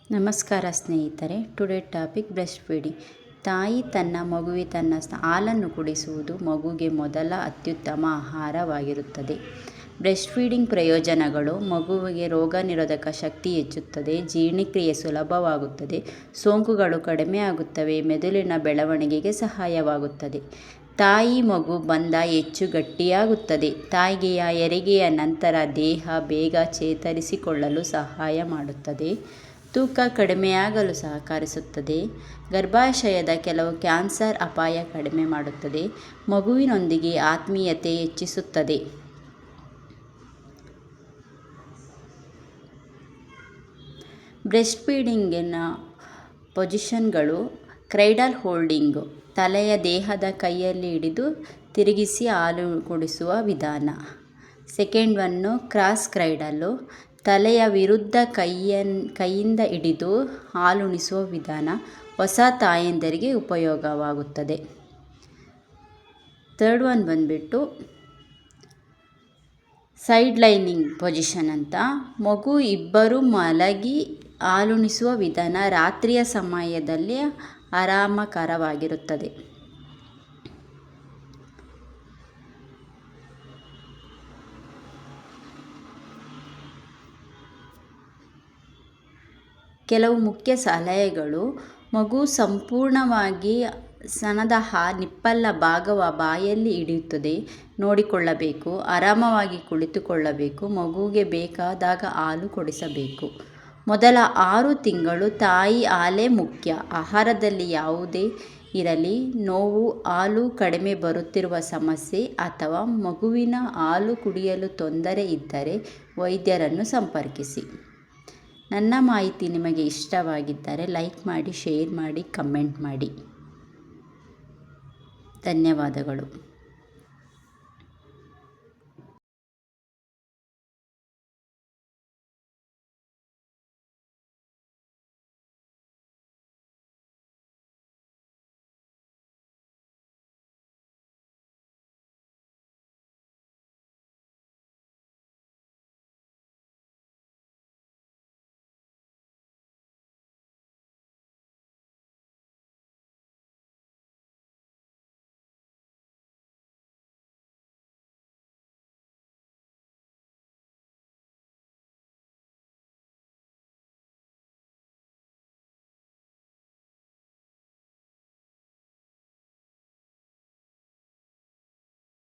ನಮಸ್ಕಾರ ಸ್ನೇಹಿತರೆ. Today topic breast feeding. ತಾಯಿ ತನ್ನ ಮಗುವಿಗೆ ಹಾಲನ್ನು ಕುಡಿಸುವುದು ಮಗುವಿಗೆ ಮೊದಲ ಅತ್ಯುತ್ತಮ ಆಹಾರವಾಗಿರುತ್ತದೆ. ಬ್ರೆಸ್ಟ್ ಫೀಡಿಂಗ್ ಪ್ರಯೋಜನಗಳು: ಮಗುವಿಗೆ ರೋಗ ನಿರೋಧಕ ಶಕ್ತಿ ಹೆಚ್ಚುತ್ತದೆ, ಜೀರ್ಣಕ್ರಿಯೆ ಸುಲಭವಾಗುತ್ತದೆ, ಸೋಂಕುಗಳು ಕಡಿಮೆಯಾಗುತ್ತವೆ, ಮೆದುಳಿನ ಬೆಳವಣಿಗೆಗೆ ಸಹಾಯವಾಗುತ್ತದೆ. ತಾಯಿ ಮಗು ಬಂಧ ಹೆಚ್ಚು ಗಟ್ಟಿಯಾಗುತ್ತದೆ. ತಾಯಿಗೆ ಹೆರಿಗೆಯ ನಂತರ ದೇಹ ಬೇಗ ಚೇತರಿಸಿಕೊಳ್ಳಲು ಸಹಾಯ ಮಾಡುತ್ತದೆ. ತೂಕ ಕಡಿಮೆಯಾಗಲು ಸಹಕರಿಸುತ್ತದೆ. ಗರ್ಭಾಶಯದ ಕೆಲವು ಕ್ಯಾನ್ಸರ್ ಅಪಾಯ ಕಡಿಮೆ ಮಾಡುತ್ತದೆ. ಮಗುವಿನೊಂದಿಗೆ ಆತ್ಮೀಯತೆ ಹೆಚ್ಚಿಸುತ್ತದೆ. ಬ್ರೆಸ್ಟ್ ಫೀಡಿಂಗಿನ ಪೊಸಿಷನ್ಗಳು: ಕ್ರೈಡಲ್ ಹೋಲ್ಡಿಂಗು, ತಲೆಯ ದೇಹದ ಕೈಯಲ್ಲಿ ಹಿಡಿದು ತಿರುಗಿಸಿ ಹಾಲು ಕುಡಿಸುವ ವಿಧಾನ. ಸೆಕೆಂಡ್ ಒನ್ನು ಕ್ರಾಸ್ ಕ್ರೈಡಲ್ಲು, ತಲೆಯ ವಿರುದ್ಧ ಕೈಯಿಂದ ಹಿಡಿದು ಹಾಲುಣಿಸುವ ವಿಧಾನ. ಹೊಸ ತಾಯಂದಿರಿಗೆ ಉಪಯೋಗವಾಗುತ್ತದೆ. ಥರ್ಡ್ ಒನ್ ಬಂದ್ಬಿಟ್ಟು ಸೈಡ್ ಲೈನಿಂಗ್ ಪೊಸಿಷನ್ ಅಂತ. ಮಗು ಇಬ್ಬರು ಮಲಗಿ ಹಾಲುಣಿಸುವ ವಿಧಾನ. ರಾತ್ರಿಯ ಸಮಯದಲ್ಲಿ ಆರಾಮಕರವಾಗಿರುತ್ತದೆ. ಕೆಲವು ಮುಖ್ಯ ಸಲಹೆಗಳು: ಮಗು ಸಂಪೂರ್ಣವಾಗಿ ಸ್ತನದ ನಿಪ್ಪಲ ಭಾಗವ ಬಾಯಲ್ಲಿ ಹಿಡಿಯುತ್ತದೆ ನೋಡಿಕೊಳ್ಳಬೇಕು. ಆರಾಮವಾಗಿ ಕುಳಿತುಕೊಳ್ಳಬೇಕು. ಮಗುವಿಗೆ ಬೇಕಾದಾಗ ಹಾಲು ಕುಡಿಸಬೇಕು. ಮೊದಲ 6 ತಿಂಗಳು ತಾಯಿ ಹಾಲೇ ಮುಖ್ಯ. ಆಹಾರದಲ್ಲಿ ಯಾವುದೇ ಇರಲಿ, ನೋವು, ಹಾಲು ಕಡಿಮೆ ಬರುತ್ತಿರುವ ಸಮಸ್ಯೆ ಅಥವಾ ಮಗುವಿನ ಹಾಲು ಕುಡಿಯಲು ತೊಂದರೆ ಇದ್ದರೆ ವೈದ್ಯರನ್ನು ಸಂಪರ್ಕಿಸಿ. ನನ್ನ ಮಾಹಿತಿ ನಿಮಗೆ ಇಷ್ಟವಾಗಿದ್ದರೆ ಲೈಕ್ ಮಾಡಿ, ಶೇರ್ ಮಾಡಿ, ಕಮೆಂಟ್ ಮಾಡಿ. ಧನ್ಯವಾದಗಳು.